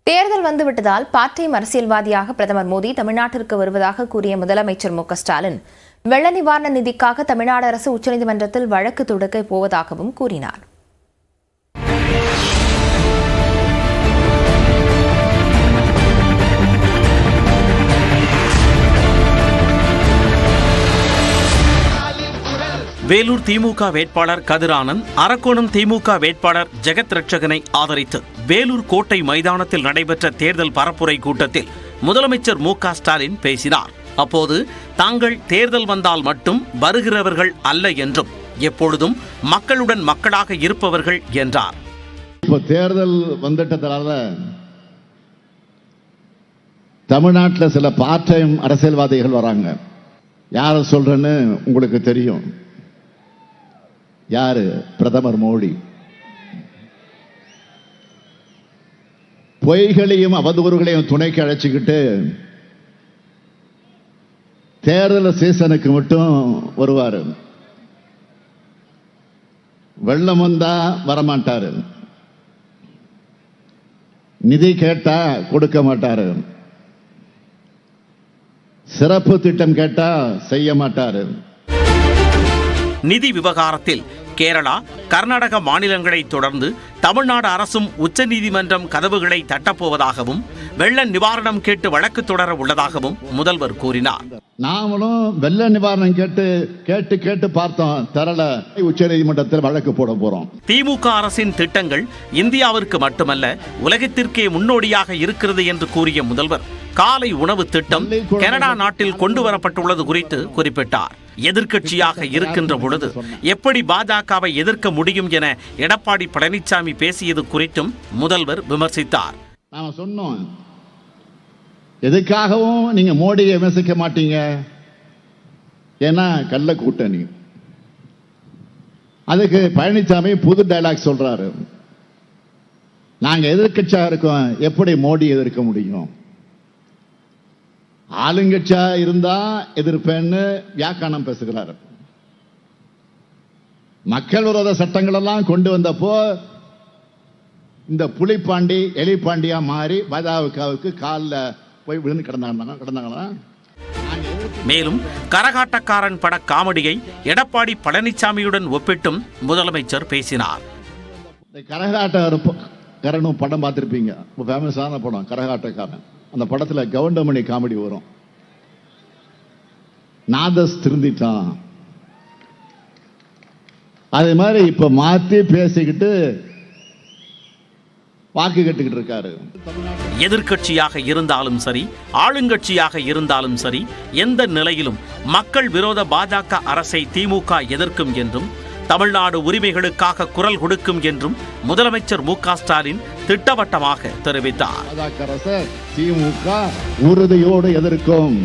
தேர்தல் வந்துவிட்டதால் part time அரசியல்வாதியாக பிரதமர் மோடி தமிழ்நாட்டிற்கு வருவதாக கூறிய முதலமைச்சர் மு க ஸ்டாலின் வெள்ள நிவாரண நிதிக்காக தமிழ்நாடு அரசு உச்சநீதிமன்றத்தில் வழக்கு தொடுக்கப் போவதாகவும் கூறினார். வேலூர் திமுக வேட்பாளர் கதிர் ஆனந்த், அரக்கோணம் திமுக வேட்பாளர் ஜெகத் ரட்சகனை ஆதரித்து வேலூர் கோட்டை மைதானத்தில் நடைபெற்ற தேர்தல் பரப்புரை கூட்டத்தில் முதலமைச்சர் மு க ஸ்டாலின் பேசினார். அப்போது தாங்கள் தேர்தல் வந்தால் மட்டும் வருகிறவர்கள் அல்ல என்றும் எப்பொழுதும் மக்களுடன் மக்களாக இருப்பவர்கள் என்றார். இப்போ தேர்தல் வந்துட்டதால தமிழ்நாட்டில் சில பார்ட் டைம் அரசியல்வாதிகள் வராங்க. யாரை சொல்றேன்னு உங்களுக்கு தெரியும். யாரு? பிரதமர் மோடி. பொய்களையும் அவதூறுகளையும் துணைக்கு அழைச்சிக்கிட்டு தேர்தல் சீசனுக்கு மட்டும் வருவாரு. வெள்ளம் வந்தா வரமாட்டாரு, நிதி கேட்டா கொடுக்க மாட்டாரு, சிறப்பு திட்டம் கேட்டா செய்ய மாட்டாரு. நிதி விவகாரத்தில் கேரளா, கர்நாடக மாநிலங்களை தொடர்ந்து தமிழ்நாடு அரசும் உச்சநீதிமன்றம் கதவுகளை தட்டப்போவதாகவும் வெள்ள நிவாரணம் கேட்டு வழக்கு தொடர உள்ளதாகவும் முதல்வர் கூறினார். நாமளும் வெள்ள நிவாரணம் கேட்டு பார்த்தோம், தரல. உச்சநீதிமன்றத்தில் வழக்கு போட போறோம். திமுக அரசின் திட்டங்கள் இந்தியாவிற்கு மட்டுமல்ல உலகத்திற்கே முன்னோடியாக இருக்கிறது என்று கூறிய முதல்வர் காலை உணவு திட்டம் கனடா நாட்டில் கொண்டு வரப்பட்டுள்ளது குறித்து குறிப்பிட்டார். எதிர்க்கட்சியாக இருக்கின்ற பொழுது எப்படி பாஜகவை எதிர்க்க முடியும் என எடப்பாடி பழனிசாமி பேசியது குறித்தும் முதல்வர் விமர்சித்தார். நாம சொன்னோம், எதுக்காகவும் நீங்க மோடியை விமர்சிக்க மாட்டீங்க, ஏன்னா கள்ள கூட்டணி. அதுக்கு பழனிசாமி புது டைலாக் சொல்றாரு, நாங்க எதிர்க்கட்சியாக இருக்கோம், எப்படி மோடி எதிர்க்க முடியும்? ஆளுங்கட்சியா இருந்தா எதிர்ப்பேன்னு வியாக்கானம் பேசுகிறார். மக்கள் விரோத சட்டங்கள் எல்லாம் கொண்டு வந்தப்போ இந்த புலிப்பாண்டி எலிப்பாண்டியா மாறி பாஜகவுக்கு காலில் போய் விழுந்து கிடந்தாங்களா? மேலும் கரகாட்டக்காரன் பட காமெடியை எடப்பாடி பழனிசாமியுடன் ஒப்பிட்டும் முதலமைச்சர் பேசினார். கரகாட்டக்காரனும் படம் பார்த்திருப்பீங்க, ஃபேமஸான படம் கரகாட்டக்காரன். அந்த படத்துல கவுண்டமணி காமெடி வரும், நாதஸ் திருந்திட்டான். அதே மாதிரி இப்ப மாத்தி பேசிக்கிட்டு வாக்கு கேட்டுக்கிட்டு இருக்காரு. எதிர்க்கட்சியாக இருந்தாலும் சரி, ஆளுங்கட்சியாக இருந்தாலும் சரி, எந்த நிலையிலும் மக்கள் விரோத பாஜக அரசை திமுக எதிர்க்கும் என்றும் தமிழ்நாடு உரிமைகளுக்காக குரல் கொடுக்கும் என்றும் முதலமைச்சர் மு க ஸ்டாலின் திட்டவட்டமாக தெரிவித்தார். திமுக உறுதியோடு எதிர்க்கும்.